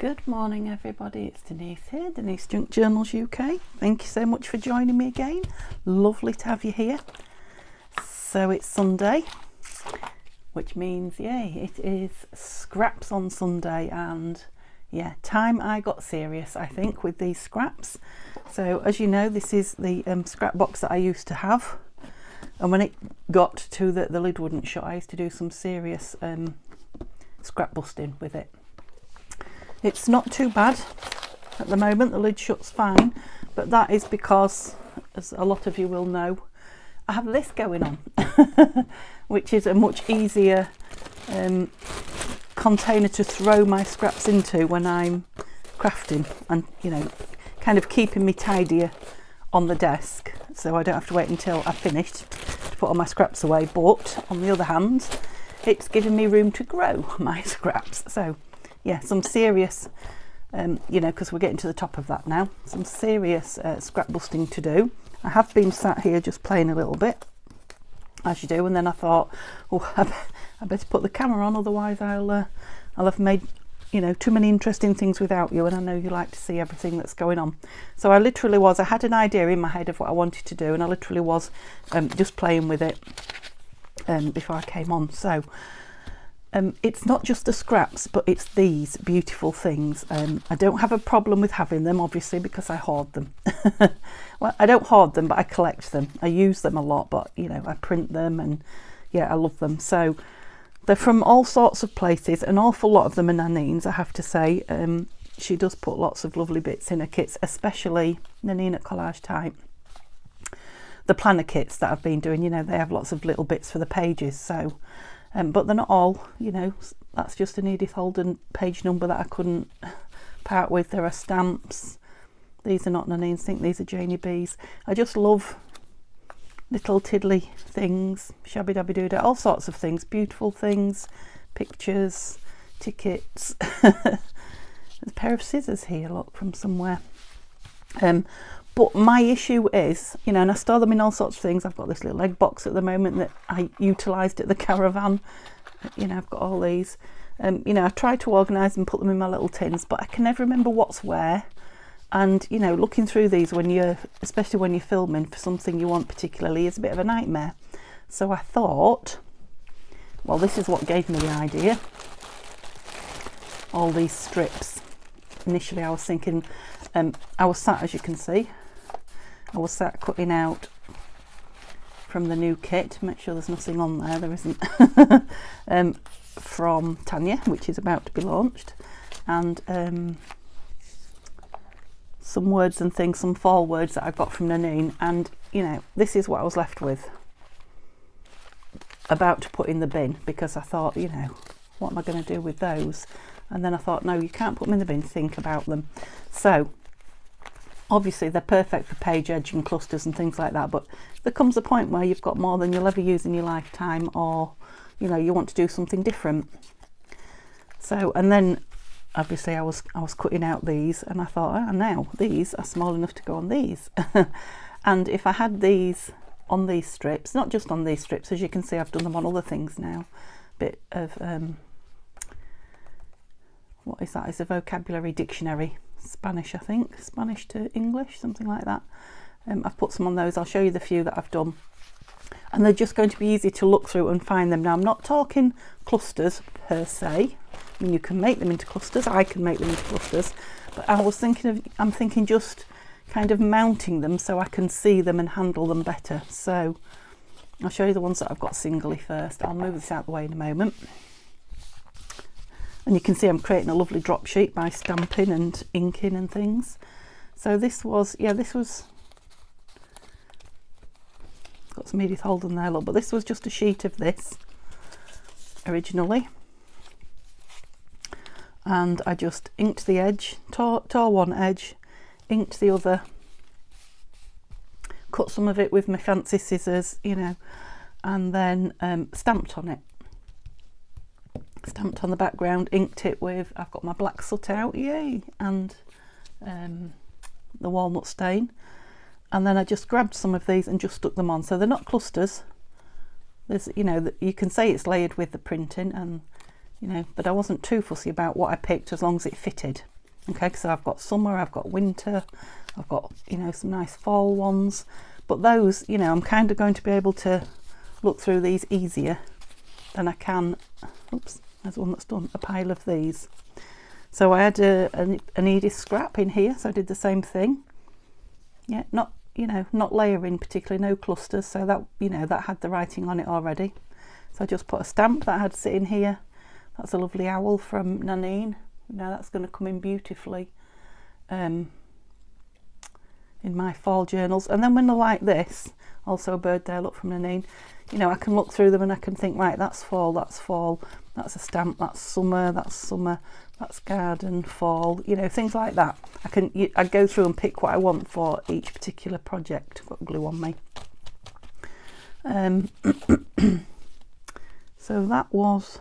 Good morning everybody, it's Denise here, Denise Junk Journals UK. Thank you so much for joining me again. Lovely to have you here. So it's Sunday, which means, yay, it is scraps on Sunday, and yeah, time I got serious, I think, with these scraps. So as you know, this is the scrap box that I used to have, and when it got to the lid wouldn't shut, I used to do some serious scrap busting with it. It's not too bad at the moment, the lid shuts fine, but that is because, as a lot of you will know, I have this going on, which is a much easier container to throw my scraps into when I'm crafting, and you know, kind of keeping me tidier on the desk, so I don't have to wait until I've finished to put all my scraps away. But on the other hand, it's giving me room to grow my scraps. So yeah, some serious, you know, because we're getting to the top of that now, some serious scrap busting to do. I have been sat here just playing a little bit, as you do, and then I thought, oh, I better put the camera on, otherwise I'll have made, you know, too many interesting things without you, and I know you like to see everything that's going on. So I had an idea in my head of what I wanted to do, and I literally was just playing with it before I came on. So it's not just the scraps, but it's these beautiful things. I don't have a problem with having them, obviously, because I hoard them. Well, I don't hoard them, but I collect them. I use them a lot, but you know, I print them, and yeah, I love them. So they're from all sorts of places. An awful lot of them are Nanine's, I have to say. She does put lots of lovely bits in her kits, especially Nanine at Collage Type. The planner kits that I've been doing, you know, they have lots of little bits for the pages, so but they're not all, you know, that's just an Edith Holden page number that I couldn't part with. There are stamps. These are not Nanine's, I think these are Janie B's. I just love little tiddly things, shabby dabby doo-dah, all sorts of things, beautiful things, pictures, tickets. There's a pair of scissors here, look, from somewhere. But my issue is, you know, and I store them in all sorts of things. I've got this little egg box at the moment that I utilised at the caravan. You know, I've got all these. You know, I try to organise and put them in my little tins, but I can never remember what's where. And, you know, looking through these especially when you're filming for something you want particularly, is a bit of a nightmare. So I thought, well, this is what gave me the idea. All these strips. Initially I was thinking, I was sat, as you can see, I was sat cutting out from the new kit, make sure there's nothing on there, there isn't, from Tanya, which is about to be launched, and some words and things, some fall words that I got from Nanine, and you know, this is what I was left with, about to put in the bin, because I thought, you know, what am I going to do with those? And then I thought, no, you can't put them in the bin, think about them. So obviously they're perfect for page edge and clusters and things like that, but there comes a point where you've got more than you'll ever use in your lifetime, or you know, you want to do something different. So, and then obviously I was cutting out these, and I thought, now these are small enough to go on these. And if I had these on these strips, not just on these strips, as you can see, I've done them on other things now. Bit of what is that? It's a vocabulary dictionary, Spanish, I think, Spanish to English, something like that. I've put some on those. I'll show you the few that I've done, and they're just going to be easy to look through and find them. Now, I'm not talking clusters per se. I mean, you can make them into clusters, I can make them into clusters, but I'm thinking just kind of mounting them so I can see them and handle them better. So I'll show you the ones that I've got singly first. I'll move this out of the way in a moment. And you can see I'm creating a lovely drop sheet by stamping and inking and things. So this was, got some Edith Holden there, look, but this was just a sheet of this originally. And I just inked the edge, tore one edge, inked the other, cut some of it with my fancy scissors, you know, and then stamped on it. Stamped on the background, inked it with, I've got my black soot out, yay, and the walnut stain, and then I just grabbed some of these and just stuck them on. So they're not clusters, there's, you know, you can say it's layered with the printing, and you know, but I wasn't too fussy about what I picked as long as it fitted. Okay, so I've got summer, I've got winter, I've got, you know, some nice fall ones, but those, you know, I'm kind of going to be able to look through these easier than I can. Oops, there's one that's done, a pile of these. So I had an Edith scrap in here, so I did the same thing. Yeah, not, you know, not layering particularly, no clusters, so that, you know, that had the writing on it already. So I just put a stamp that I had sitting here. That's a lovely owl from Nanine. Now that's going to come in beautifully in my fall journals. And then when they're like this, also a bird there, look, from Nanine, you know, I can look through them and I can think, right, that's fall, that's a stamp, that's summer, that's garden, fall, you know, things like that. I go through and pick what I want for each particular project. I've got glue on me. So that was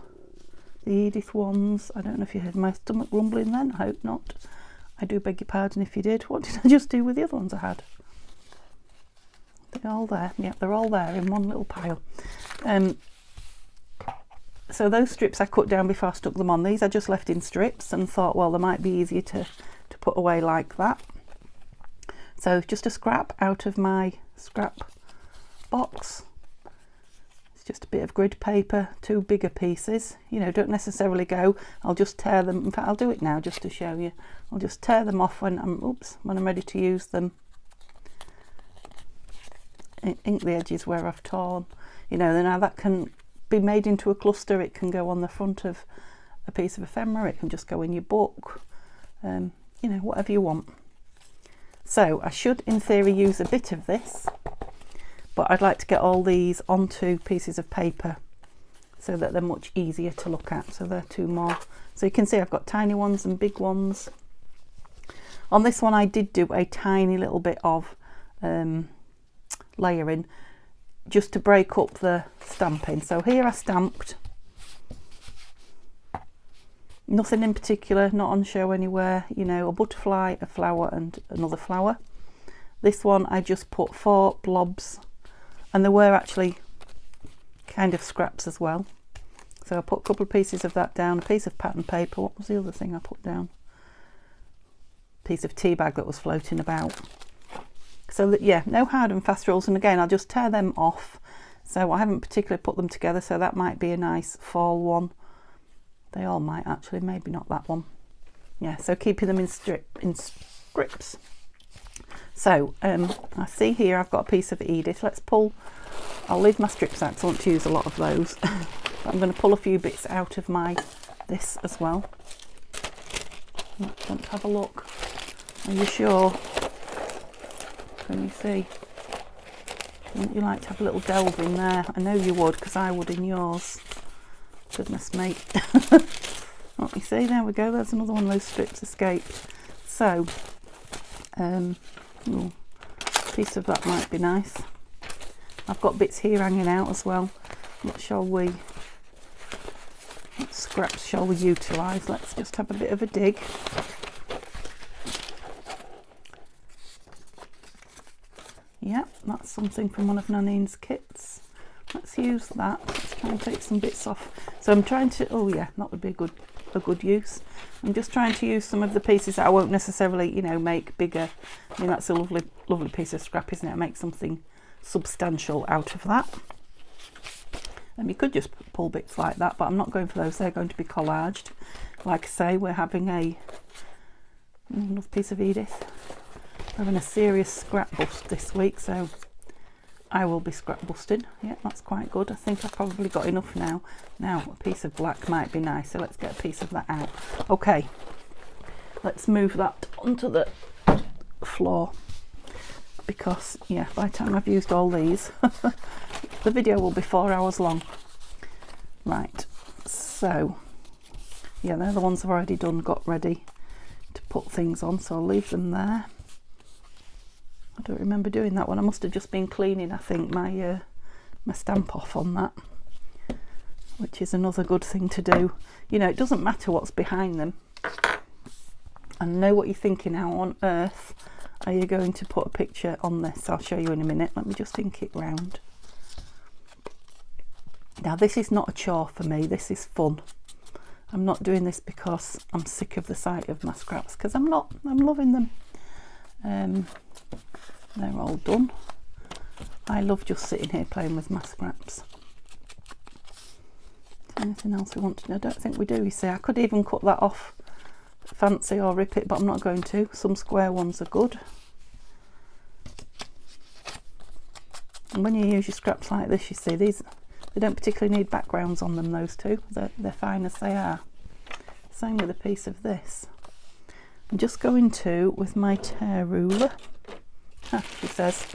the Edith ones. I don't know if you heard my stomach rumbling then, I hope not. I do beg your pardon if you did. What did I just do with the other ones I had? They're all there. Yeah, they're all there in one little pile. So those strips I cut down before I stuck them on. These I just left in strips and thought, well, they might be easier to put away like that. So just a scrap out of my scrap box. It's just a bit of grid paper, 2 bigger pieces. You know, don't necessarily go. I'll just tear them. In fact, I'll do it now just to show you. I'll just tear them off when I'm ready to use them. Ink the edges where I've torn. You know, then now that can be made into a cluster. It can go on the front of a piece of ephemera, it can just go in your book, you know, whatever you want. So I should in theory use a bit of this, but I'd like to get all these onto pieces of paper so that they're much easier to look at. So there are 2 more. So you can see I've got tiny ones and big ones. On this one I did do a tiny little bit of layering just to break up the stamping. So here I stamped, nothing in particular, not on show anywhere, you know, a butterfly, a flower and another flower. This one I just put 4 blobs, and there were actually kind of scraps as well. So I put a couple of pieces of that down, a piece of pattern paper. What was the other thing I put down? A piece of tea bag that was floating about. So that, yeah, no hard and fast rules, and again I'll just tear them off. So I haven't particularly put them together, so that might be a nice fall one. They all might actually, maybe not that one. Yeah, so keeping them in strips. So I see here I've got a piece of Edith. Let's pull, I'll leave my strips out because I want to use a lot of those. But I'm going to pull a few bits out of this as well. Let's have a look. Are you sure? Can you see? Wouldn't you like to have a little delve in there? I know you would, because I would in yours. Goodness me. Let me see, there we go, there's another one of those strips escaped. So, a piece of that might be nice. I've got bits here hanging out as well. What scraps shall we utilise? Let's just have a bit of a dig. Yeah, that's something from one of Nanine's kits. Let's use that. Let's try and take some bits off. So I'm trying to, oh yeah, that would be a good use. I'm just trying to use some of the pieces that I won't necessarily, you know, make bigger. I mean, that's a lovely piece of scrap, isn't it? Make something substantial out of that. And you could just pull bits like that, but I'm not going for those. They're going to be collaged. Like I say, we're having another piece of Edith. We're having a serious scrap bust this week, so I will be scrap busting. Yeah, that's quite good. I think I've probably got enough now. Now, a piece of black might be nice, so let's get a piece of that out. Okay, let's move that onto the floor, because, yeah, by the time I've used all these, the video will be 4 hours long. Right, so, yeah, they're the ones I've already done, got ready to put things on, so I'll leave them there. I don't remember doing that one. I must have just been cleaning, I think, my stamp off on that, which is another good thing to do. You know, it doesn't matter what's behind them. I know what you're thinking, how on earth are you going to put a picture on this? I'll show you in a minute. Let me just ink it round. Now, this is not a chore for me. This is fun. I'm not doing this because I'm sick of the sight of my scraps, because I'm not. I'm loving them. They're all done. I love just sitting here playing with my scraps. Anything else we want to know? I don't think we do, you see. I could even cut that off fancy or rip it, but I'm not going to. Some square ones are good. And when you use your scraps like this, you see, these, they don't particularly need backgrounds on them, those two. They're fine as they are. Same with a piece of this. I'm just going to, with my tear ruler, she says,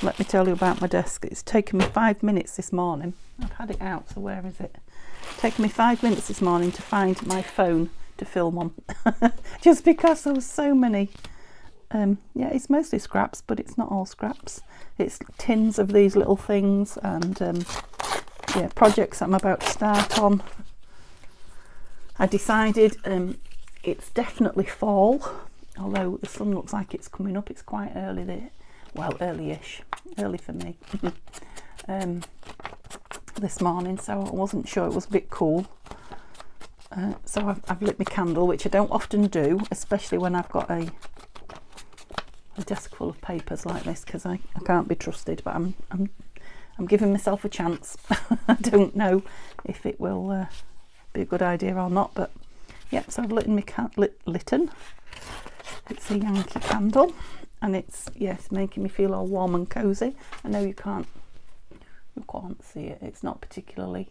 let me tell you about my desk. It's taken me 5 minutes this morning. I've had it out, so where is it? It's taken me 5 minutes this morning to find my phone to film on. Just because there was so many. Yeah, it's mostly scraps, but it's not all scraps. It's tins of these little things and yeah, projects that I'm about to start on. I decided it's definitely fall, although the sun looks like it's coming up. It's quite early there. Well, early-ish, early for me, this morning, so I wasn't sure. It was a bit cool. So I've lit my candle, which I don't often do, especially when I've got a desk full of papers like this, because I can't be trusted, but I'm giving myself a chance. I don't know if it will be a good idea or not, but yeah, so I've lit my litten. It's a Yankee candle. And it's, yes, making me feel all warm and cosy. I know you can't see it. It's not particularly,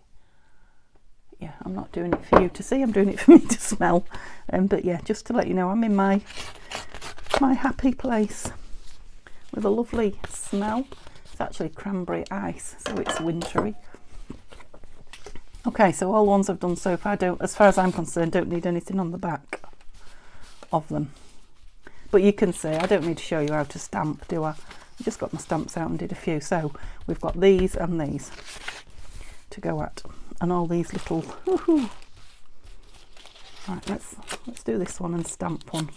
yeah, I'm not doing it for you to see. I'm doing it for me to smell. But yeah, just to let you know, I'm in my happy place with a lovely smell. It's actually cranberry ice, so it's wintry. Okay, so all the ones I've done so far, as far as I'm concerned, don't need anything on the back of them. But you can see, I don't need to show you how to stamp, do I? I just got my stamps out and did a few. So we've got these and these to go at, and all these little. Woohoo. Right, let's do this one and stamp one,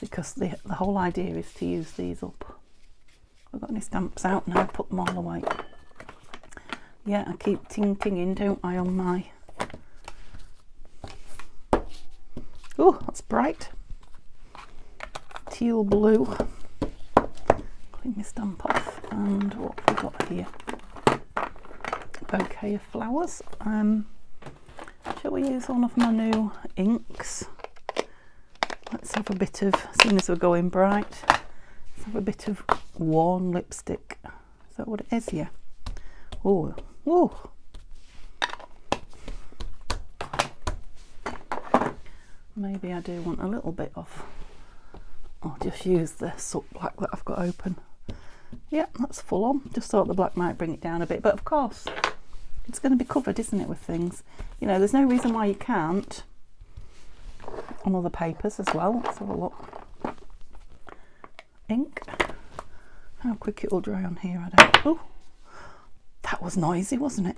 because the whole idea is to use these up. I've got any stamps out now. Put them all away. Yeah, I keep ting-tinging, don't I, on my. Oh, that's bright. Teal blue. Clean my stamp off. And what have we got here? A bouquet of flowers. Shall we use one of my new inks? Let's have a bit of, seeing as we're going bright, let's have a bit of worn lipstick. Is that what it is? Yeah. Oh, oh. Maybe I do want a little bit of. I'll just use the soot black that I've got open. Yeah, that's full on. Just thought the black might bring it down a bit, but of course it's going to be covered, isn't it, with things. You know, there's no reason why you can't on other papers as well. Let's have a look. Ink. How quick it will dry on here, I don't. Oh, that was noisy, wasn't it?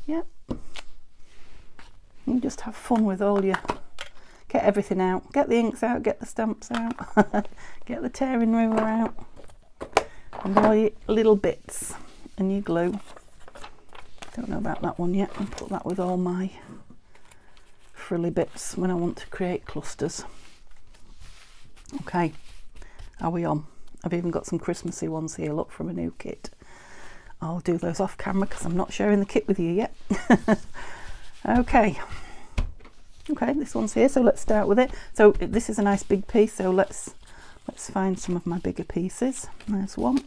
Yep. You just have fun with all your. Get everything out. Get the inks out, get the stamps out, get the tearing ruler out, and all your little bits and your glue. Don't know about that one yet. I'll put that with all my frilly bits when I want to create clusters. Okay, are we on? I've even got some Christmassy ones here, look, from a new kit. I'll do those off camera because I'm not sharing the kit with you yet. Okay. Okay, this one's here, so let's start with it. So this is a nice big piece, so let's find some of my bigger pieces. There's one.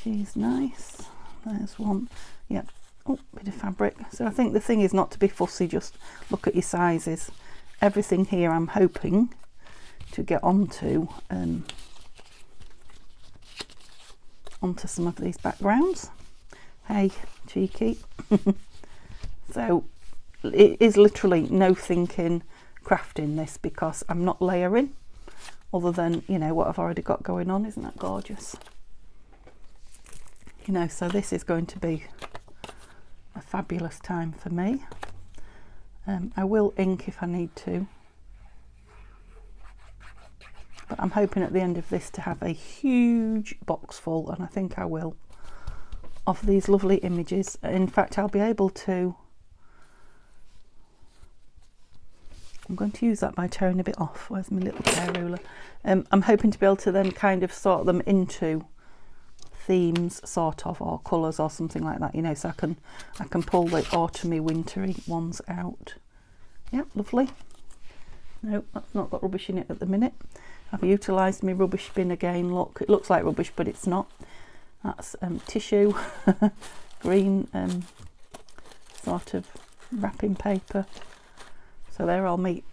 She's nice. There's one. Yep. Oh, bit of fabric. So I think the thing is not to be fussy, just look at your sizes. Everything here I'm hoping to get onto some of these backgrounds. Hey, cheeky. So it is literally no thinking crafting this, because I'm not layering other than, you know, what I've already got going on. Isn't that gorgeous? You know, so this is going to be a fabulous time for me. I will ink if I need to, but I'm hoping at the end of this to have a huge box full, and I think I will, of these lovely images. In fact, I'll be able to I'm going to use that by tearing a bit off. Where's my little tear ruler? I'm hoping to be able to then kind of sort them into themes, sort of, or colours or something like that, you know, so I can pull the autumny, wintry ones out. Yep, lovely. No, that's not got rubbish in it at the minute. I've utilised my rubbish bin again. Look, it looks like rubbish, but it's not. That's tissue, green sort of wrapping paper. So they're all me,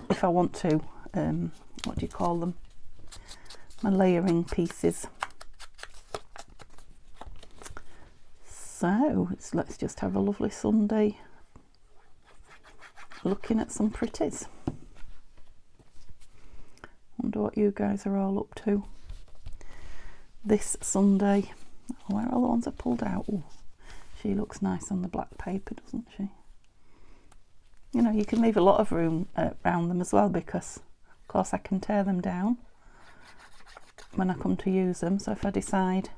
if I want to, what do you call them? My layering pieces. So let's just have a lovely Sunday looking at some pretties. Wonder what you guys are all up to this Sunday. Where are all the ones I pulled out? Ooh, she looks nice on the black paper, doesn't she? You know, you can leave a lot of room around them as well, because of course I can tear them down when I come to use them. So if I decide,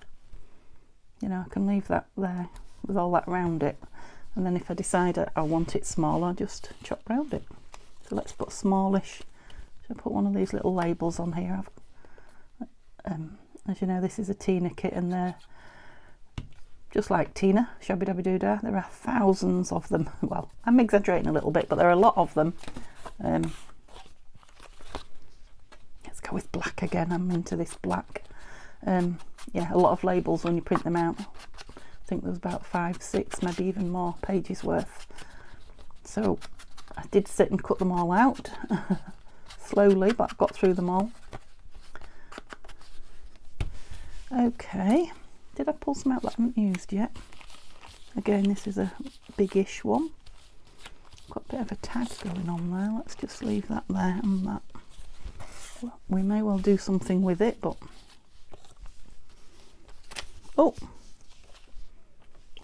you know, I can leave that there with all that around it, and then if I decide I want it small, I'll just chop round it. So let's put smallish. Should I put one of these little labels on here? As you know, this is a Tina kit, and they're just like Tina, Shabby Dabby Doodah. There are thousands of them. Well, I'm exaggerating a little bit, but there are a lot of them. Let's go with black again. I'm into this black. Yeah, a lot of labels when you print them out. I think there's about 5, 6, maybe even more pages worth. So I did sit and cut them all out slowly, but I got through them all. Okay, did I pull some out that I haven't used yet? Again, this is a biggish one. Got a bit of a tag going on there. Let's just leave that there and that. Well, we may well do something with it, but oh,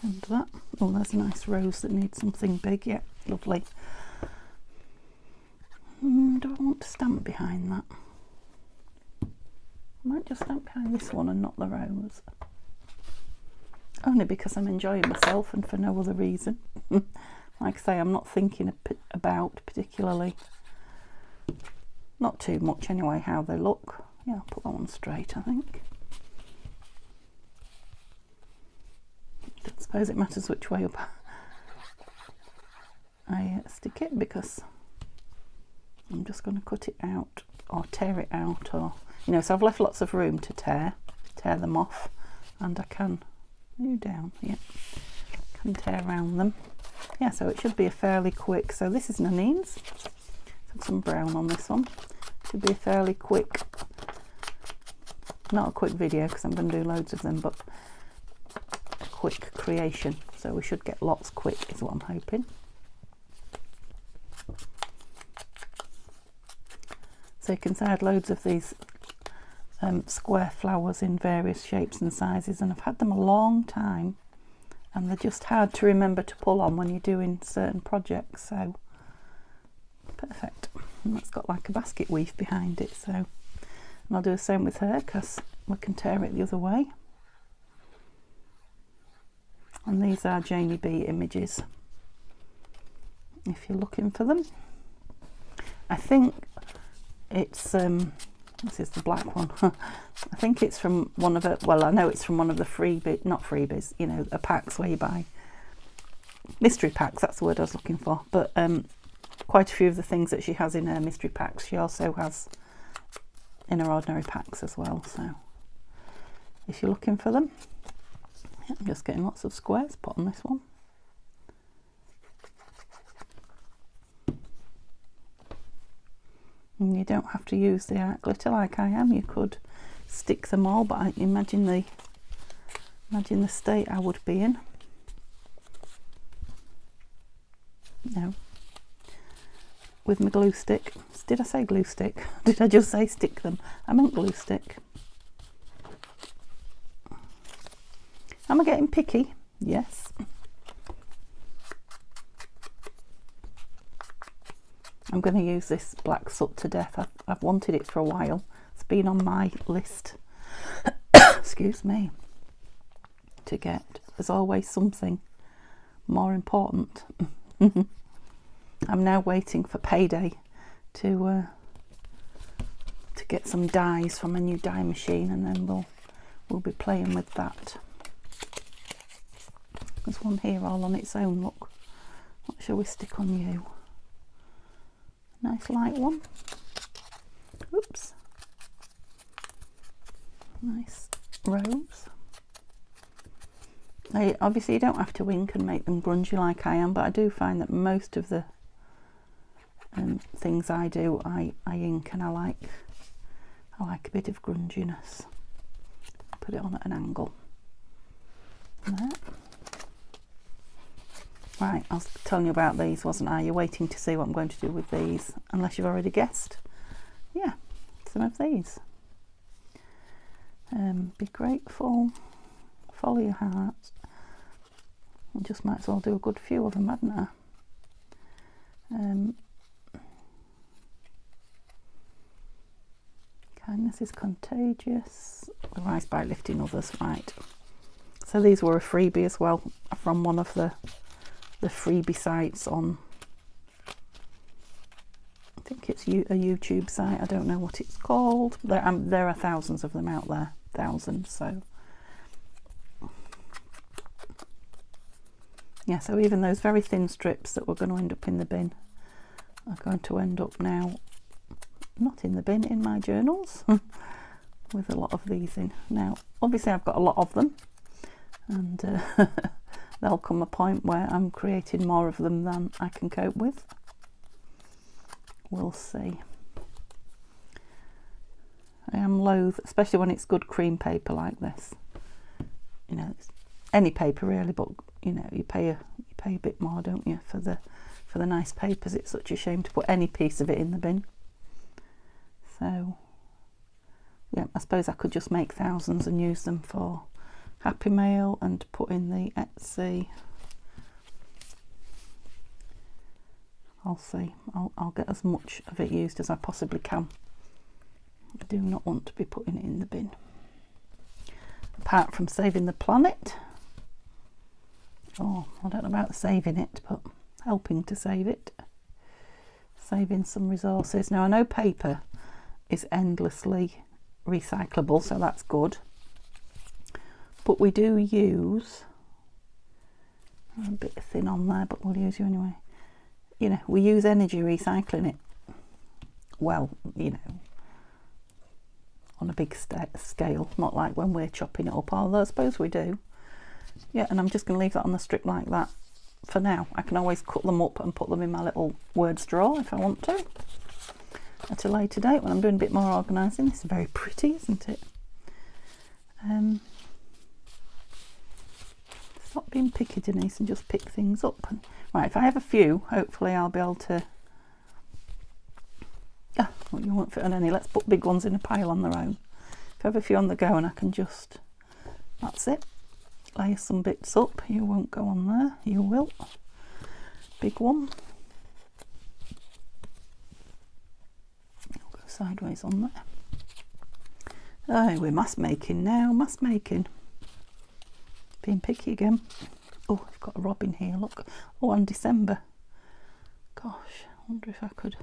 and that. Oh, there's a nice rose that needs something big. Yeah, lovely. Do I want to stamp behind that? I might just stamp behind this one and not the rose. Only because I'm enjoying myself and for no other reason. Like I say, I'm not thinking about particularly, not too much anyway, how they look. Yeah, I'll put that one straight, I think. Don't suppose it matters which way up I stick it, because I'm just going to cut it out or tear it out, or, you know, so I've left lots of room to tear them off, and I can down, yeah, can tear around them. Yeah, so it should be a fairly quick, so this is Nanine's. Have some brown on this one. Should be a fairly quick, not a quick video because I'm going to do loads of them, but a quick creation. So we should get lots quick is what I'm hoping. So you can see I had loads of these square flowers in various shapes and sizes, and I've had them a long time, and they're just hard to remember to pull on when you're doing certain projects. So perfect. And that's got like a basket weave behind it, so, and I'll do the same with her because we can tear it the other way. And these are Jamie B images if you're looking for them. I think it's this is the black one. I think it's from one of it. Well, I know it's from one of the not freebies, you know, the packs where you buy mystery packs. That's the word I was looking for. But quite a few of the things that she has in her mystery packs, she also has in her ordinary packs as well. So if you're looking for them, yeah, I'm just getting lots of squares put on this one. And you don't have to use the art glitter like I am. You could stick them all, but I imagine the state I would be in. No. With my glue stick. Did I say glue stick? Did I just say stick them? I meant glue stick. Am I getting picky? Yes. I'm going to use this black soot to death. I've wanted it for a while. It's been on my list, excuse me, to get. There's always something more important. I'm now waiting for payday to get some dyes from a new dye machine, and then we'll be playing with that. There's one here all on its own, look. What shall we stick on you? Nice light one. Oops. Nice rose. Obviously you don't have to ink and make them grungy like I am, but I do find that most of the things I do, I ink, and I like a bit of grunginess. Put it on at an angle. There. Right, I was telling you about these, wasn't I? You're waiting to see what I'm going to do with these, unless you've already guessed. Yeah, some of these. Be grateful, follow your heart. I just might as well do a good few of them, hadn't I? Kindness is contagious. Rise by lifting others, right. So these were a freebie as well from one of the freebie sites on, I think it's a YouTube site, I don't know what it's called. There are thousands of them out there, thousands. So yeah, so even those very thin strips that were going to end up in the bin are going to end up now, not in the bin, in my journals, with a lot of these in. Now obviously I've got a lot of them, and there'll come a point where I'm creating more of them than I can cope with. We'll see. I am loath, especially when it's good cream paper like this. You know, it's any paper really, but you know, you pay a bit more, don't you, for the nice papers. It's such a shame to put any piece of it in the bin. So yeah, I suppose I could just make thousands and use them for Happy Mail and put in the Etsy. I'll see. I'll get as much of it used as I possibly can. I do not want to be putting it in the bin. Apart from saving the planet. Oh, I don't know about saving it, but helping to save it. Saving some resources. Now I know paper is endlessly recyclable, so that's good. But we do use a bit thin on there, but we'll use you anyway. You know, we use energy recycling it. Well, you know, on a big scale, not like when we're chopping it up, although I suppose we do. Yeah, and I'm just going to leave that on the strip like that for now. I can always cut them up and put them in my little words drawer if I want to at a later date when I'm doing a bit more organising. This is very pretty, isn't it? Stop being picky, Denise, and just pick things up. Right, if I have a few, hopefully I'll be able to... well, you won't fit on any. Let's put big ones in a pile on their own. If I have a few on the go and I can just... That's it. Layer some bits up. You won't go on there. You will. Big one. I'll go sideways on there. Oh, we're mass making now. Mass making. Being picky again. Oh, I've got a robin here, look. Oh, and December. Gosh, I wonder if I could...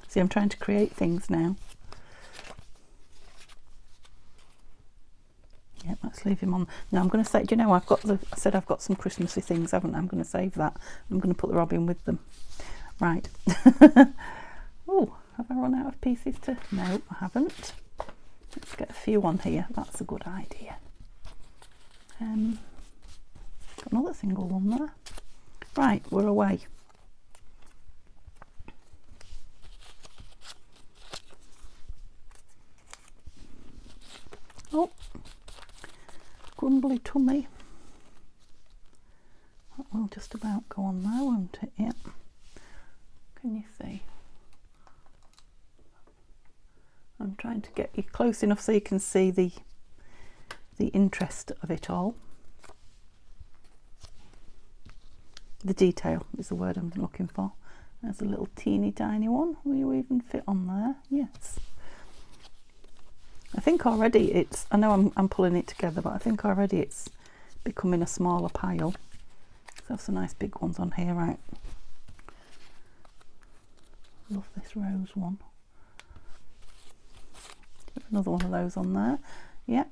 See, I'm trying to create things now. Yep, let's leave him on. Now I'm going to say, do you know, I said I've got some Christmassy things, haven't I? I'm going to save that. I'm going to put the robin with them. Right. Oh, have I run out of pieces to... No, I haven't. Let's get a few on here. That's a good idea. Got another single one there. Right, we're away. Oh, grumbly tummy. That will just about go on there, won't it? Yep. Can you see? I'm trying to get you close enough so you can see the interest of it all. The detail is the word I'm looking for. There's a little teeny tiny one. Will you even fit on there? Yes. I think already it's, I know I'm pulling it together, but I think already it's becoming a smaller pile. have some nice big ones on here, right? Love this rose one. Another one of those on there. Yep,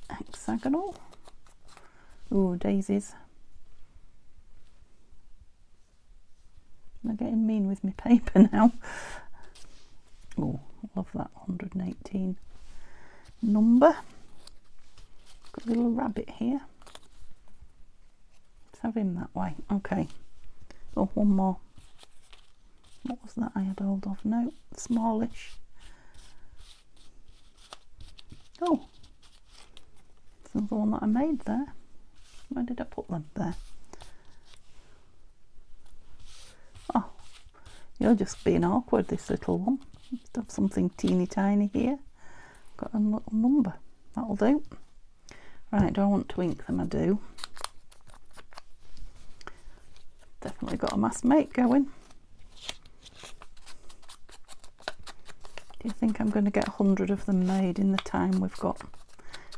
hexagonal. Ooh, daisies. I'm getting mean with my paper now. Oh, love that 118 number. Got a little rabbit here. Let's have him that way. Okay. Oh, one more. What was that I had hold of? No, smallish. Oh, this is the one that I made there. Where did I put them? There. Oh, you're just being awkward, this little one. Just have something teeny tiny here. Got a little number. That'll do. Right, do I want to ink them? I do. Definitely got a mass make going. Do you think I'm going to get 100 of them made in the time we've got?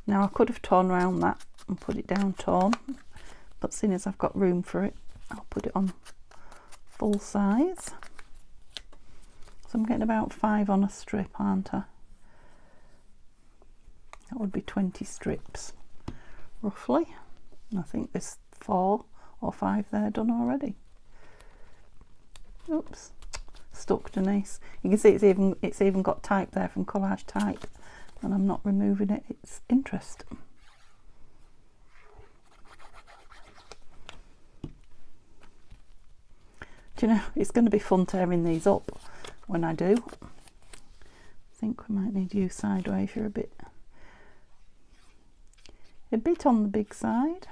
Now I could have torn around that and put it down torn, but seeing as I've got room for it, I'll put it on full size. So I'm getting about 5 on a strip, aren't I? That would be 20 strips, roughly. I think there's 4 or 5 there done already. Oops, stuck, Denise. You can see it's even got type there from Collage Type, and I'm not removing it. It's interest. Do you know, it's going to be fun tearing these up when I do. I think we might need you sideways. You're a bit on the big side.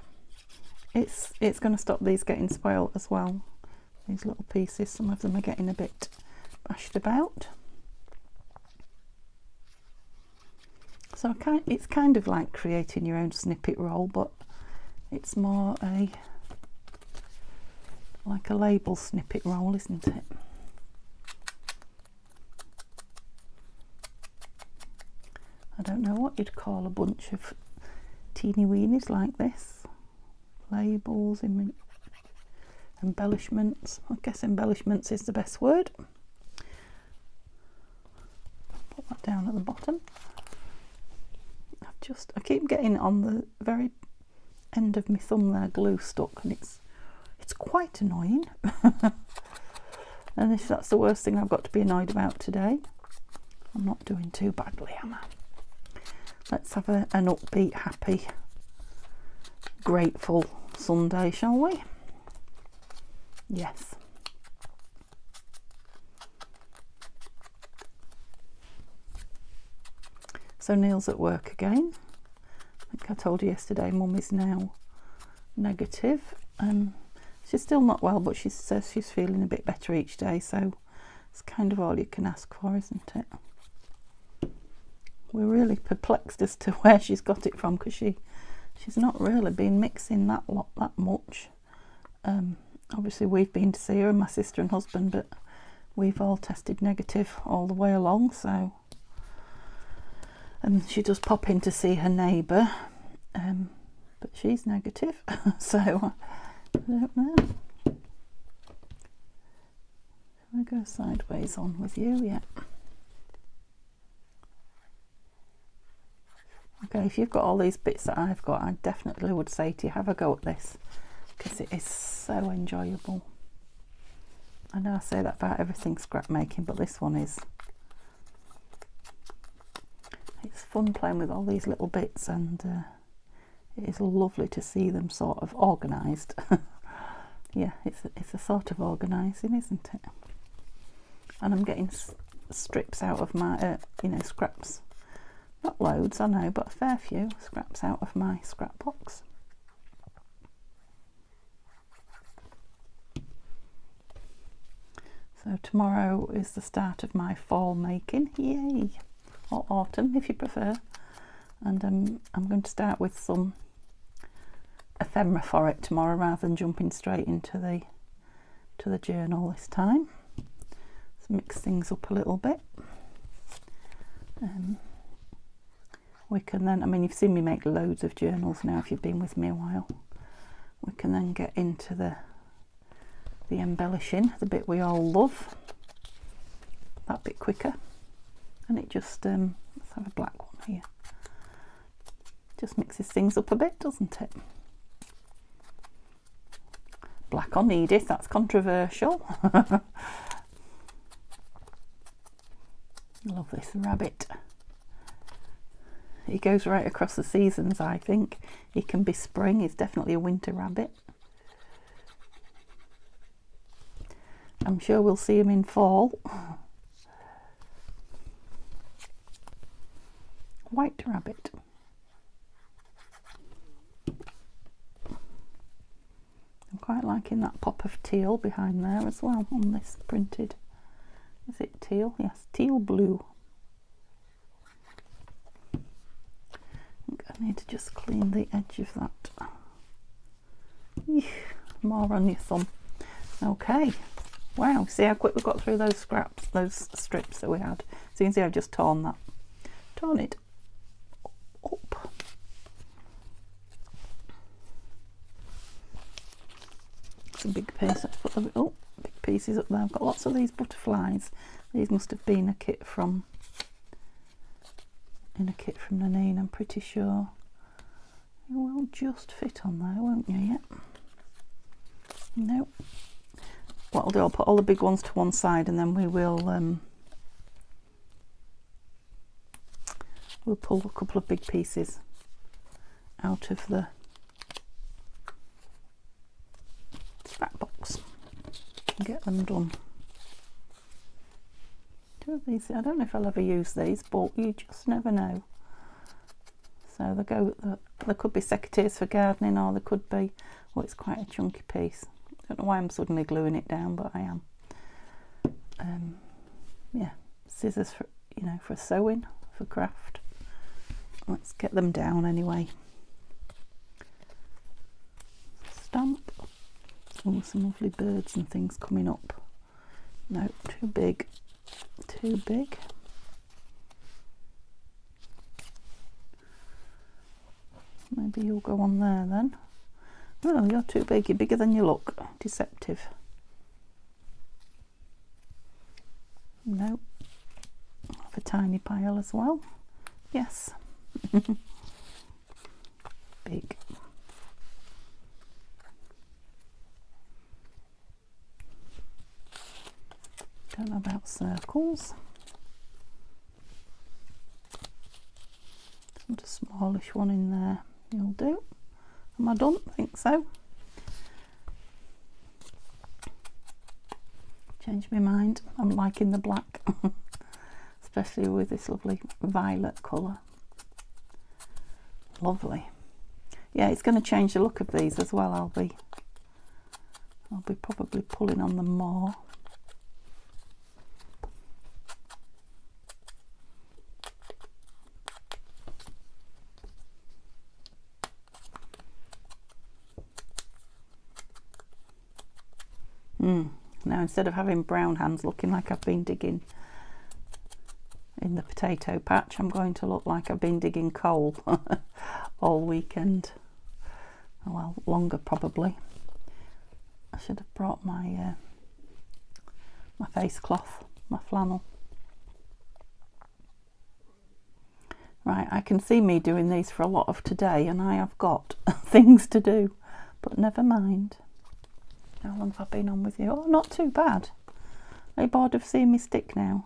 It's going to stop these getting spoiled as well. These little pieces, some of them are getting a bit bashed about. So it's kind of like creating your own snippet roll, but it's more like a label snippet roll, isn't it? I don't know what you'd call a bunch of teeny weenies like this. Labels, embellishments. I guess embellishments is the best word. Put that down at the bottom. I keep getting on the very end of my thumb there glue stuck, and it's quite annoying. And if that's the worst thing I've got to be annoyed about today, I'm not doing too badly, am I? Let's have an upbeat, happy, grateful Sunday, shall we? Yes. So Neil's at work again. I think I told you yesterday Mum is now negative. She's still not well, but she says she's feeling a bit better each day, so it's kind of all you can ask for, isn't it? We're really perplexed as to where she's got it from, because she's not really been mixing that much. Obviously we've been to see her, and my sister and husband, but we've all tested negative all the way along, so and she does pop in to see her neighbour, but she's negative. So I don't know. Shall I go sideways on with you? Yeah. Okay, if you've got all these bits that I've got, I definitely would say to you, have a go at this, because it is so enjoyable. I know I say that about everything scrap making, but this one is. It's fun playing with all these little bits, and it is lovely to see them sort of organised. Yeah, it's a sort of organising, isn't it? And I'm getting strips out of my, scraps. Not loads, I know, but a fair few scraps out of my scrap box. So tomorrow is the start of my fall making. Yay! Or autumn, if you prefer. And I'm going to start with some ephemera for it tomorrow, rather than jumping straight into the journal this time. Let's mix things up a little bit. We can then, you've seen me make loads of journals now if you've been with me a while. we can then get into the embellishing, the bit we all love, that bit quicker. And it just, let's have a black one here, just mixes things up a bit, doesn't it? Black on Edith, that's controversial. I love this rabbit. He goes right across the seasons, I think. He can be spring, he's definitely a winter rabbit. I'm sure we'll see him in fall. White rabbit. I'm quite liking that pop of teal behind there as well on this printed. Is it teal? Yes, teal blue. I think I need to just clean the edge of that. Eesh, more on your thumb. Okay. Wow, see how quick we got through those scraps, those strips that we had. So you can see I've just torn that. Torn it up. It's a big piece. Let's put the big pieces up there. I've got lots of these butterflies. These must have been a kit from Nanine, I'm pretty sure. You will just fit on there, won't you? Yep. Nope. What I'll do, I'll put all the big ones to one side, and then we will we'll pull a couple of big pieces out of the scrap box and get them done. Two of these, I don't know if I'll ever use these, but you just never know. So there could be secateurs for gardening, or there could be, well, it's quite a chunky piece. I don't know why I'm suddenly gluing it down, but I am. Yeah, scissors for, you know, for sewing, for craft. Let's get them down anyway. Stamp. Oh, some lovely birds and things coming up. No, too big. Too big. Maybe you'll go on there then. Oh, you're too big. You're bigger than you look. Deceptive. No. Have a tiny pile as well. Yes. Big. Don't know about circles. Put a smallish one in there. You'll do. Am I done? I think so. Changed my mind. I'm liking the black, especially with this lovely violet colour. Lovely. Yeah, it's going to change the look of these as well. I'll be probably pulling on them more. Now, instead of having brown hands looking like I've been digging in the potato patch, I'm going to look like I've been digging coal all weekend. Oh, well, longer probably. I should have brought my my face cloth, my flannel. Right, I can see me doing these for a lot of today, and I have got things to do, but never mind. How long have I been on with you? Oh, not too bad. Are you bored of seeing me stick now?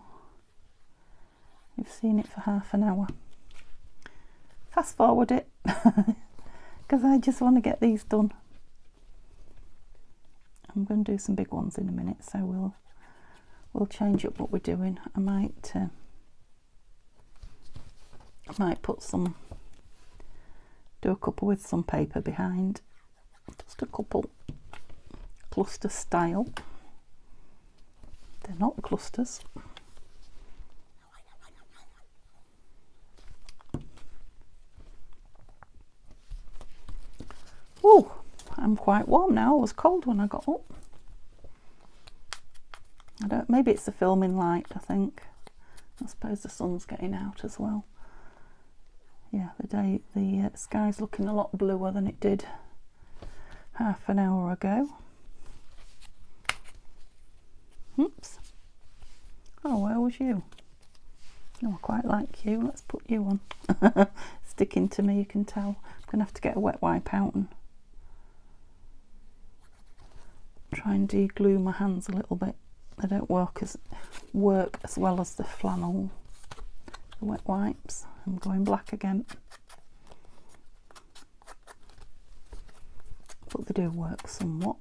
You've seen it for half an hour. Fast forward it, because I just want to get these done. I'm going to do some big ones in a minute, so we'll change up what we're doing. I might put some, do a couple with some paper behind, just a couple. Cluster style. They're not clusters. Oh, I'm quite warm now. I was cold when I got up. Maybe it's the filming light, I think. I suppose the sun's getting out as well. Yeah, the sky's looking a lot bluer than it did half an hour ago. Oops. Oh, where was you? Oh, I quite like you. Let's put you on. Sticking to me, you can tell. I'm going to have to get a wet wipe out and try and de-glue my hands a little bit. They don't work as well as the flannel. The wet wipes. I'm going black again. But they do work somewhat.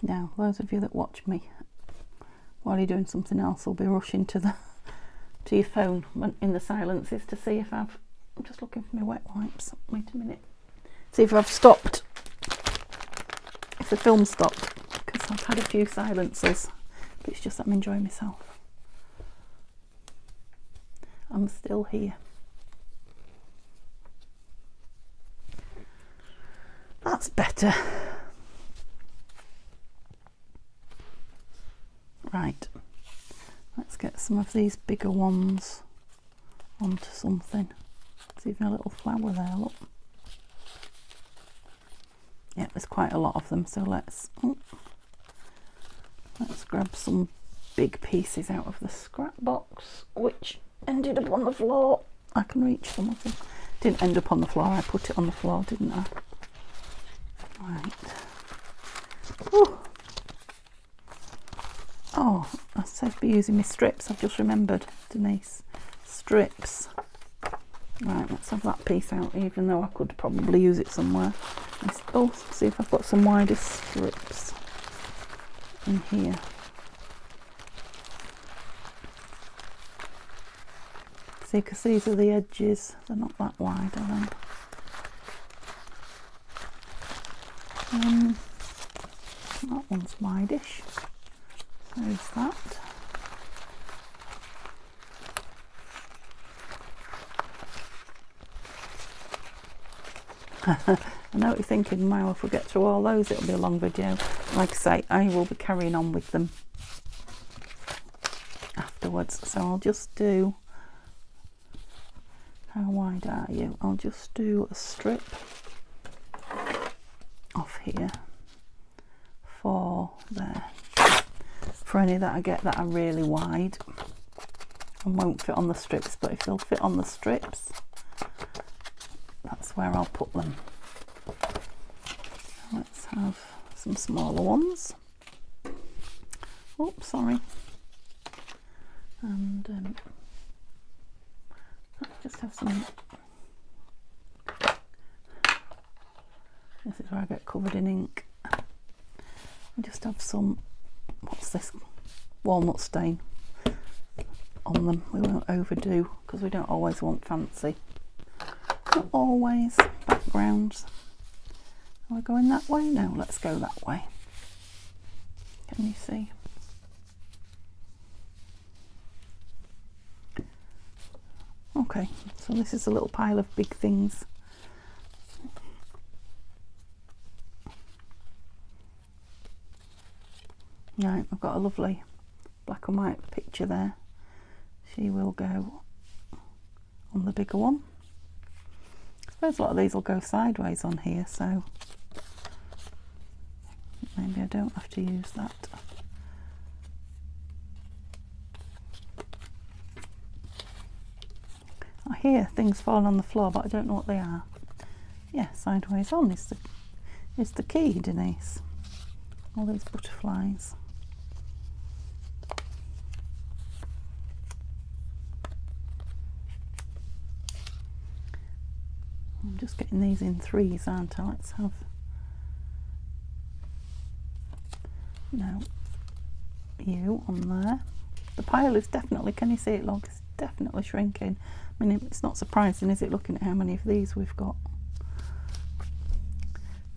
Now, those of you that watch me while you're doing something else will be rushing to your phone in the silences to see if I'm just looking for my wet wipes. Wait a minute. See if I've stopped. If the film stopped, because I've had a few silences. But it's just that I'm enjoying myself. I'm still here. That's better. Right, let's get some of these bigger ones onto something. There's even a little flower there, look. Yeah, there's quite a lot of them, so let's grab some big pieces out of the scrap box, which ended up on the floor. I can reach some of them. Didn't end up on the floor, I put it on the floor, didn't I? Right. Ooh. Oh, I said be using my strips. I've just remembered, Denise. Strips. Right, let's have that piece out, even though I could probably use it somewhere. Oh, see if I've got some wider strips in here. See, because these are the edges. They're not that wide, are they? That one's wide-ish. So is that. I know what you're thinking, wow, if we get through all those it'll be a long video. Like I say, I will be carrying on with them afterwards, so I'll just do, how wide are you? I'll just do a strip off here for there. For any that I get that are really wide and won't fit on the strips, but if they'll fit on the strips, that's where I'll put them. Let's have some smaller ones. Oh, sorry. And let's just have some. This is where I get covered in ink. I just have some. What's this? Walnut stain on them. We won't overdo because we don't always want fancy. Not always backgrounds. Are we going that way? No, let's go that way. Can you see? Okay, so this is a little pile of big things. Right, I've got a lovely black and white picture there. She will go on the bigger one. I suppose a lot of these will go sideways on here, so maybe I don't have to use that. I hear things falling on the floor, but I don't know what they are. Yeah, sideways on is the key, Denise. All these butterflies. I'm just getting these in threes, aren't I? Let's have, no, you on there. The pile is definitely, can you see it, log? It's definitely shrinking. I mean, it's not surprising, is it, looking at how many of these we've got?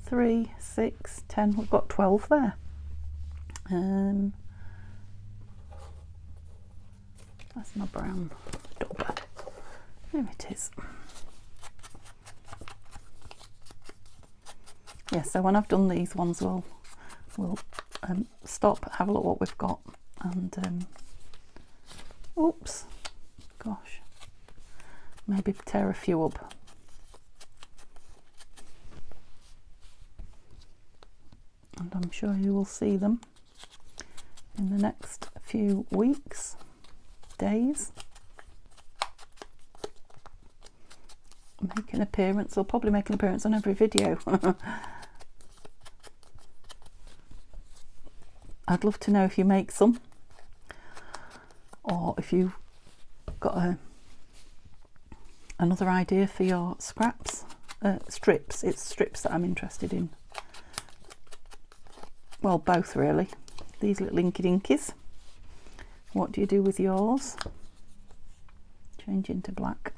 3, 6, 10, we've got 12 there. That's my brown dub. There it is. yeah, so when I've done these ones, we'll stop, have a look what we've got, and oops, gosh, maybe tear a few up. And I'm sure you will see them in the next few weeks, days. Make an appearance, or probably make an appearance on every video. I'd love to know if you make some, or if you've got another idea for your scraps, strips. It's strips that I'm interested in. Well, both really. These little inky dinkies. What do you do with yours? Change into black.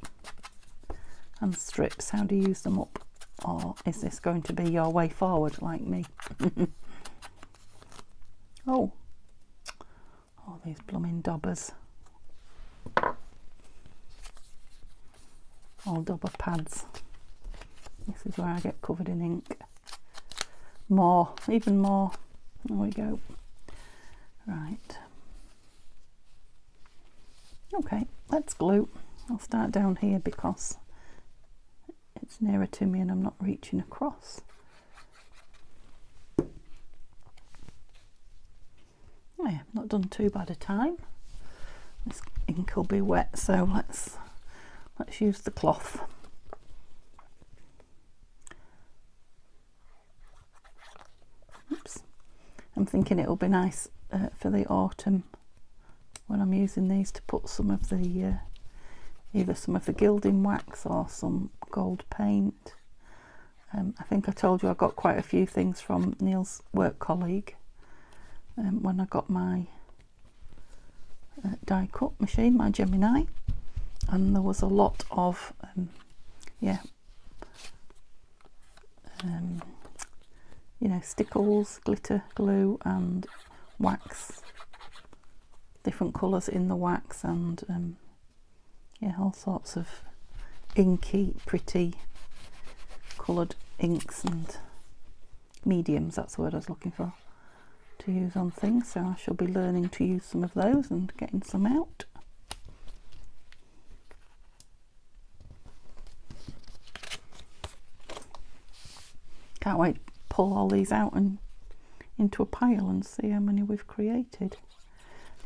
And strips, how do you use them up? Or is this going to be your way forward like me? Oh, these blooming daubers. All dauber pads. This is where I get covered in ink. More, even more. There we go. Right. Okay, let's glue. I'll start down here because it's nearer to me and I'm not reaching across. Oh yeah, not done too bad a time. This ink will be wet, so let's use the cloth. Oops. I'm thinking it'll be nice for the autumn when I'm using these to put some of the either some of the gilding wax or some gold paint. I think I told you I got quite a few things from Neil's work colleague when I got my die cut machine, my Gemini, and there was a lot of you know, stickles, glitter, glue and wax, different colours in the wax, and yeah, all sorts of inky, pretty coloured inks and mediums, that's the word I was looking for, to use on things. So I shall be learning to use some of those and getting some out. Can't wait to pull all these out and into a pile and see how many we've created.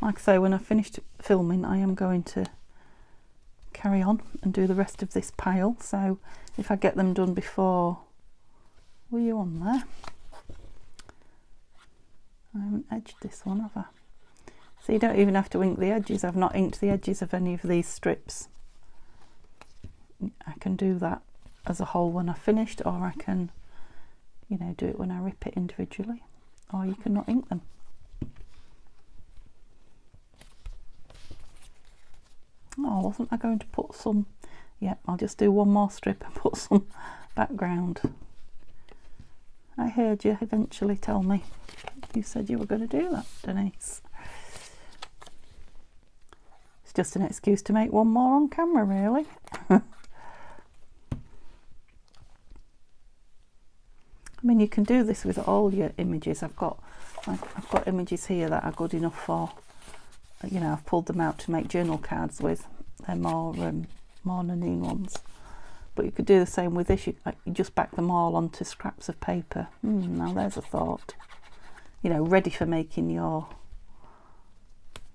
Like I say, when I've finished filming, I am going to carry on and do the rest of this pile. So if I get them done before, were you on there? I haven't edged this one, have I? So you don't even have to ink the edges. I've not inked the edges of any of these strips. I can do that as a whole when I've finished, or I can, you know, do it when I rip it individually, or you can not ink them. Oh, wasn't I going to put some? Yeah, I'll just do one more strip and put some background. I heard you eventually tell me. You said you were going to do that, Denise. It's just an excuse to make one more on camera, really. I mean, you can do this with all your images. I've got images here that are good enough for, you know, I've pulled them out to make journal cards with. They're more Nanine ones. But you could do the same with this. You just back them all onto scraps of paper. Now there's a thought. You know, ready for making your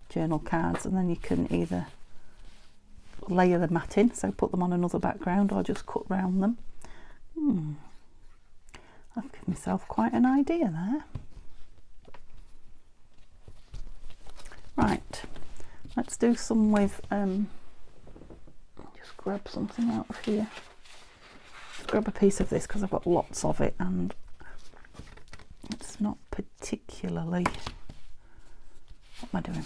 journal cards, and then you can either layer the mat in, so put them on another background, or just cut round them. I've given myself quite an idea there. Right, let's do some with, just grab something out of here. Just grab a piece of this because I've got lots of it and it's not particularly, what am I doing?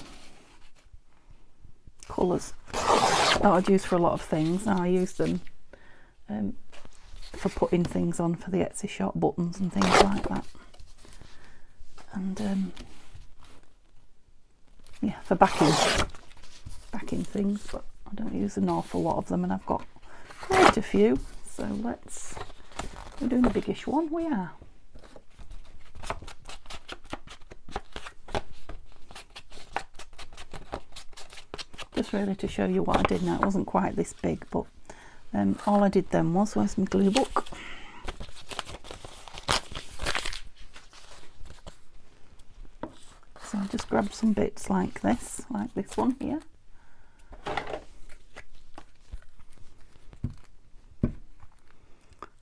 Colours that I'd use for a lot of things. Now I use them for putting things on for the Etsy shop, buttons and things like that, and yeah, for backing things, but I don't use an awful lot of them, and I've got quite a few. So we're doing a biggish one. We are. just really to show you what I did now. It wasn't quite this big, but all I did then was, where's my glue book? So I just grabbed some bits like this one here.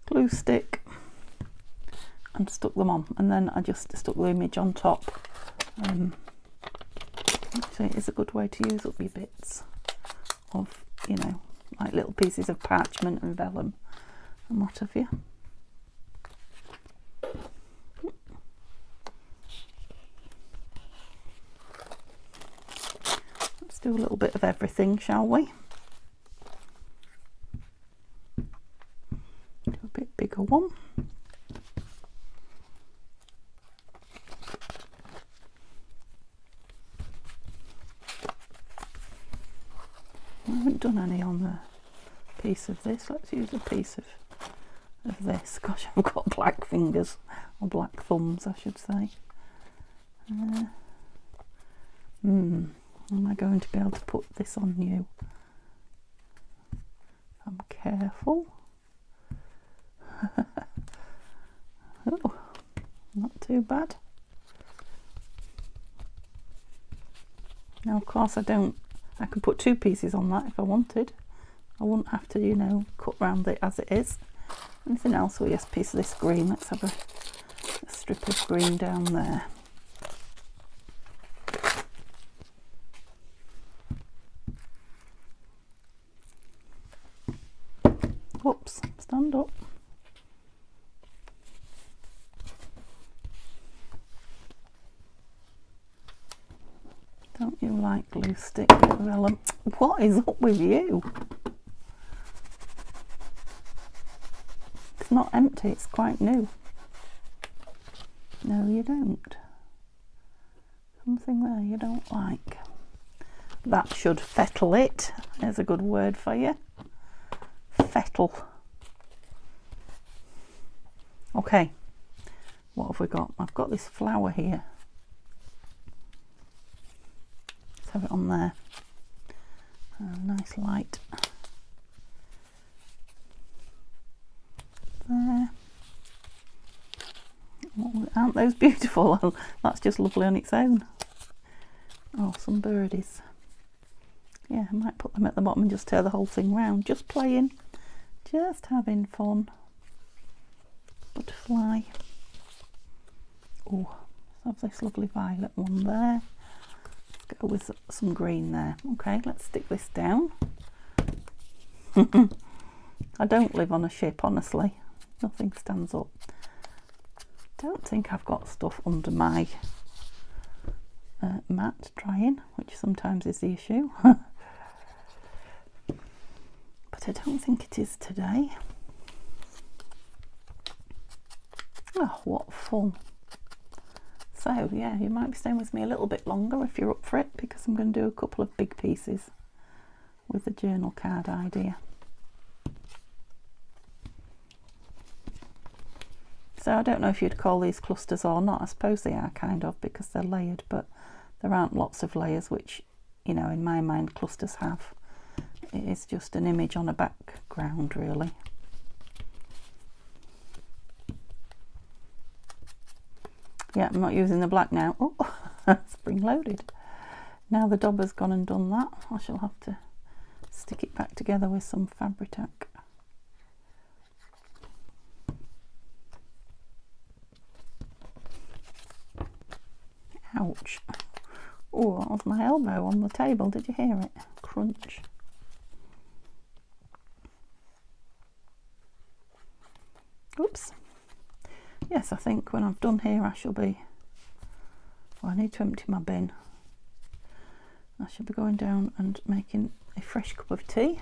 Glue stick, and stuck them on, and then I just stuck the image on top. Actually, it is a good way to use up your bits of, you know, like little pieces of parchment and vellum and what have you. Let's do a little bit of everything, shall we? Do a bit bigger one. I haven't done any on the piece of this. Let's use a piece of this. Gosh, I've got black fingers, or black thumbs I should say. Am I going to be able to put this on you? I'm careful. Oh, not too bad. Now of course I could put 2 pieces on that if I wanted. I wouldn't have to, you know, cut round it as it is. Anything else? Oh yes, a piece of this green. Let's have a strip of green down there. Whoops, stand up. Don't you like glue stick vellum? What is up with you? It's not empty, it's quite new. No, you don't. Something there you don't like. That should fettle it. There's a good word for you. Fettle. Okay, what have we got? I've got this flower here. Let's have it on there. Nice light. There. Oh, aren't those beautiful? That's just lovely on its own. Oh, some birdies. Yeah, I might put them at the bottom and just tear the whole thing round. Just playing, just having fun. Butterfly. Oh, let's have this lovely violet one there. Let's go with some green there. Okay, let's stick this down. I don't live on a ship, honestly. Nothing stands up. Don't think I've got stuff under my mat drying, which sometimes is the issue. But I don't think it is today. Oh, what fun. So yeah, you might be staying with me a little bit longer if you're up for it, because I'm going to do a couple of big pieces with the journal card idea. So I don't know if you'd call these clusters or not. I suppose they are kind of, because they're layered, but there aren't lots of layers, which, you know, in my mind clusters have. It is just an image on a background, really. Yeah, I'm not using the black now. Oh, spring loaded. Now the dauber's gone and done that, I shall have to stick it back together with some Fabri-Tac. Ouch. Oh, that was my elbow on the table. Did you hear it? Crunch. Oops. Yes, I think when I've done here I shall be... Well, I need to empty my bin. I shall be going down and making a fresh cup of tea.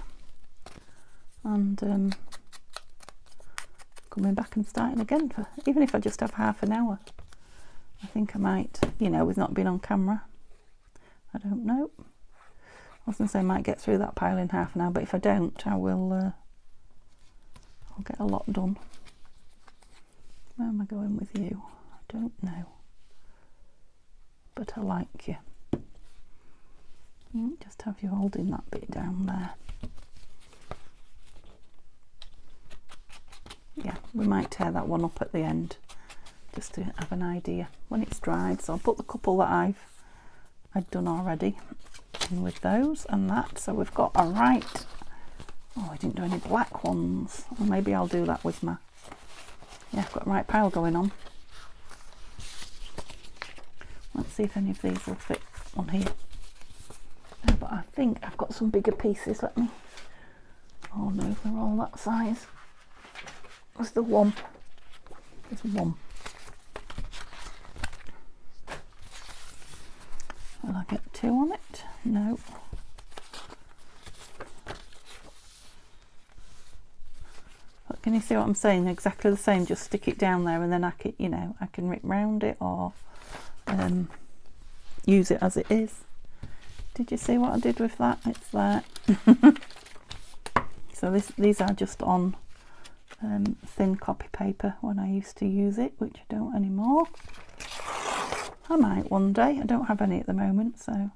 And coming back and starting again, for even if I just have half an hour. I think I might, you know, with not being on camera. I don't know. I was going to say I might get through that pile in half an hour, but if I don't, I will, I'll get a lot done. Where am I going with you? I don't know. But I like you. Just have you holding that bit down there. Yeah, we might tear that one up at the end just to have an idea when it's dried. So I'll put the couple that I'd done already in with those and that. So we've got a right. Oh, I didn't do any black ones. Or maybe I'll do that with my. Yeah, I've got a right pile going on. Let's see if any of these will fit on here. But I think I've got some bigger pieces. Let me. Oh no, they're all that size. There's the one. There's one. Will I get two on it? No. But can you see what I'm saying? Exactly the same. Just stick it down there, and then I can, you know, I can rip round it or use it as it is. Did you see what I did with that? It's there. So these are just on thin copy paper when I used to use it, which I don't anymore. I might one day. I don't have any at the moment, so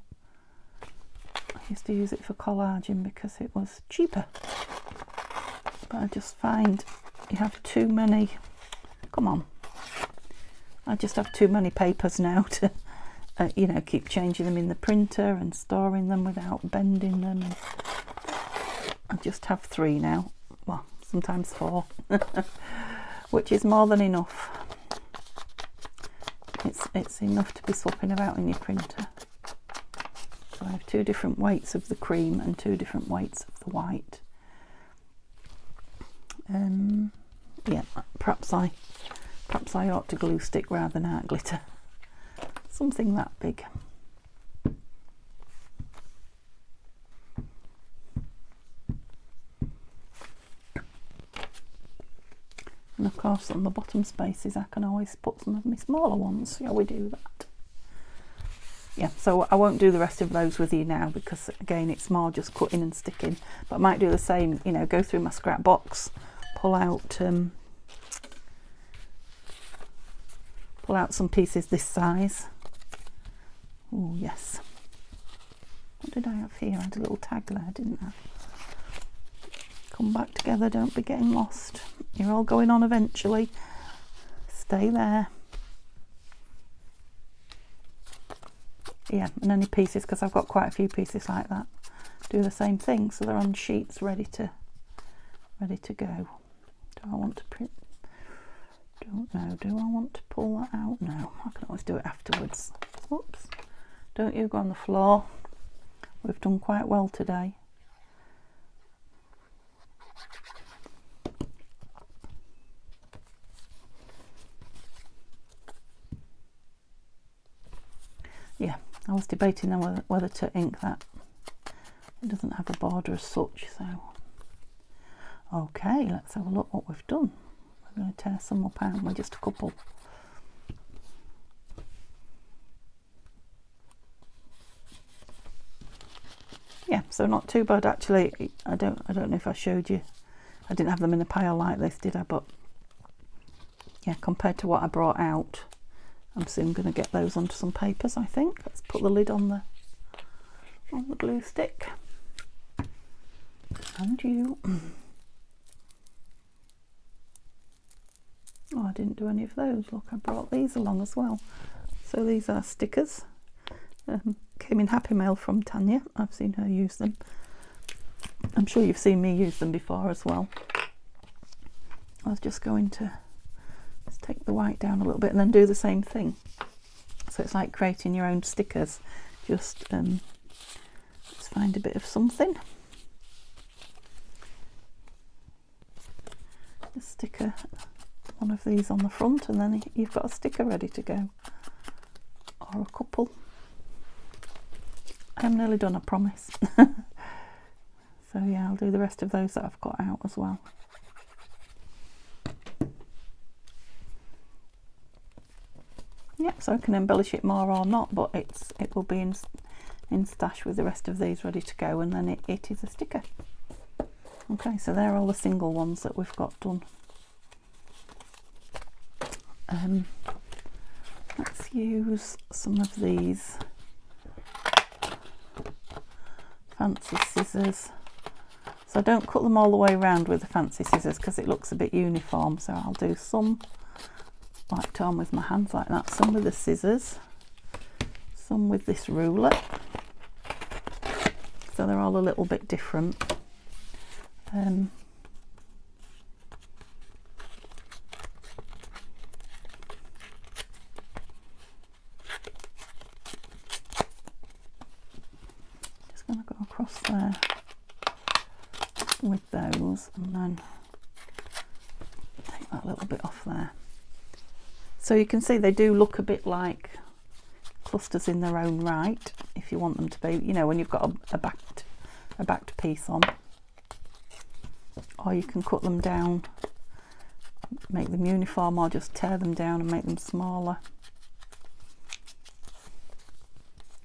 I used to use it for collaging because it was cheaper. But I just find you have too many. Come on. I just have too many papers now to, you know, keep changing them in the printer and storing them without bending them. I just have 3 now. Well, sometimes 4, which is more than enough. It's enough to be swapping about in your printer. So I have 2 different weights of the cream and 2 different weights of the white. Yeah, perhaps I ought to glue stick rather than art glitter. Something that big. And of course on the bottom spaces I can always put some of my smaller ones. Shall we do that? Yeah, so I won't do the rest of those with you now because again it's more just cutting and sticking. But I might do the same, you know, go through my scrap box, pull out some pieces this size. Oh yes. What did I have here? I had a little tag there, didn't I? Come back together, don't be getting lost. You're all going on eventually. Stay there. Yeah, and any pieces, because I've got quite a few pieces like that, do the same thing, so they're on sheets ready to go. Do I want to print? Don't know. Do I want to pull that out? No, I can always do it afterwards. Whoops. Don't you go on the floor. We've done quite well today. Yeah, I was debating then whether to ink that. It doesn't have a border as such, so. Okay, let's have a look what we've done. We're going to tear some up, aren't we? Just a couple. Yeah, so not too bad actually. I don't know if I showed you. I didn't have them in a pile like this, did I? But yeah, compared to what I brought out, I'm soon going to get those onto some papers, I think. Let's put the lid on the glue stick. And you. Oh, I didn't do any of those. Look, I brought these along as well. So these are stickers. Came in Happy Mail from Tanya. I've seen her use them. I'm sure you've seen me use them before as well. I was just going to just take the white down a little bit and then do the same thing. So it's like creating your own stickers. Just let's find a bit of something. A sticker, one of these on the front, and then you've got a sticker ready to go, or a couple. I'm nearly done, I promise. So yeah, I'll do the rest of those that I've got out as well. Yeah, so I can embellish it more or not, but it will be in stash with the rest of these ready to go, and then it is a sticker. Okay, so they're all the single ones that we've got done. Let's use some of these fancy scissors. So I don't cut them all the way around with the fancy scissors because it looks a bit uniform. So I'll do some like Tom with my hands like that, some with the scissors, some with this ruler. So they're all a little bit different. Just going to go across there with those and then take that little bit off there. So you can see they do look a bit like clusters in their own right, if you want them to be, you know, when you've got a backed piece on. Or you can cut them down, make them uniform, or just tear them down and make them smaller.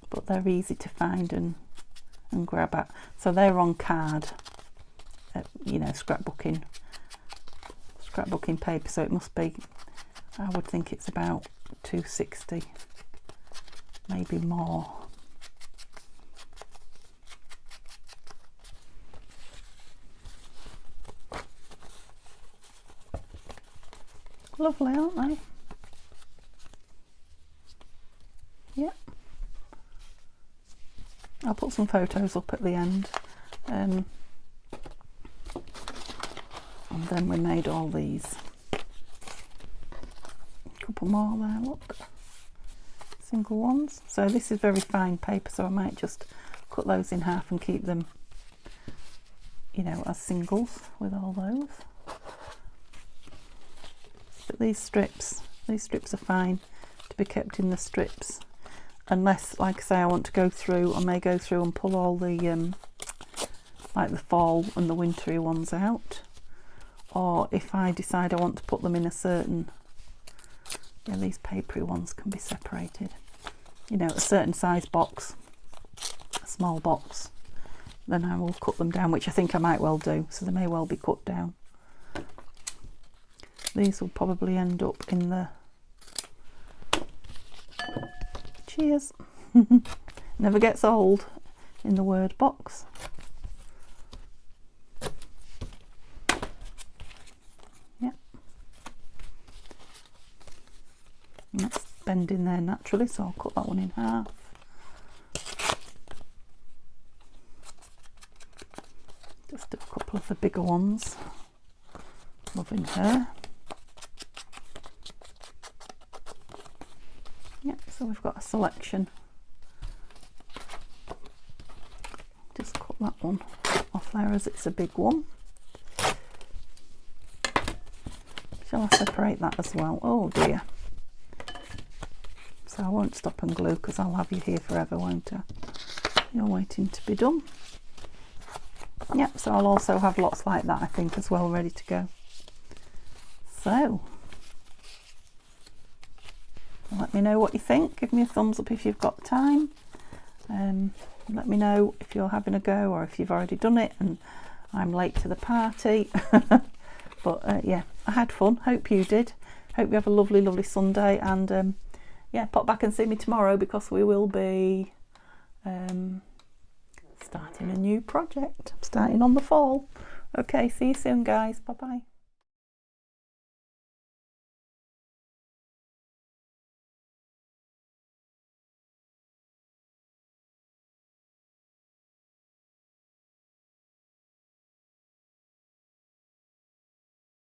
But they're easy to find and grab at. So they're on card, you know, scrapbooking paper, so it must be, I would think it's about 260, maybe more. Lovely, aren't they? Yeah. I'll put some photos up at the end. And then we made all these. A couple more there, look. Single ones. So this is very fine paper, so I might just cut those in half and keep them, you know, as singles with all those. But these strips are fine to be kept in the strips, unless, like I say, I want to go through, I may go through and pull all the like the fall and the wintry ones out, or if I decide I want to put them in a certain, yeah, these papery ones can be separated, you know, a certain size box, a small box, then I will cut them down, which I think I might well do, so they may well be cut down. These will probably end up in the, cheers, never gets old, in the word box. Yeah, and that's bending there naturally, so I'll cut that one in half. Just do a couple of the bigger ones. Loving her. Yep, so we've got a selection. Just cut that one off there as it's a big one. Shall I separate that as well? Oh dear. So I won't stop and glue because I'll have you here forever, won't I? You're waiting to be done. Yep, so I'll also have lots like that, I think, as well, ready to go. So let me know what you think. Give me a thumbs up if you've got time. Let me know if you're having a go or if you've already done it and I'm late to the party. But yeah, I had fun. Hope you did. Hope you have a lovely, lovely Sunday. And yeah, pop back and see me tomorrow because we will be starting a new project. I'm starting on the fall. Okay, see you soon, guys. Bye-bye.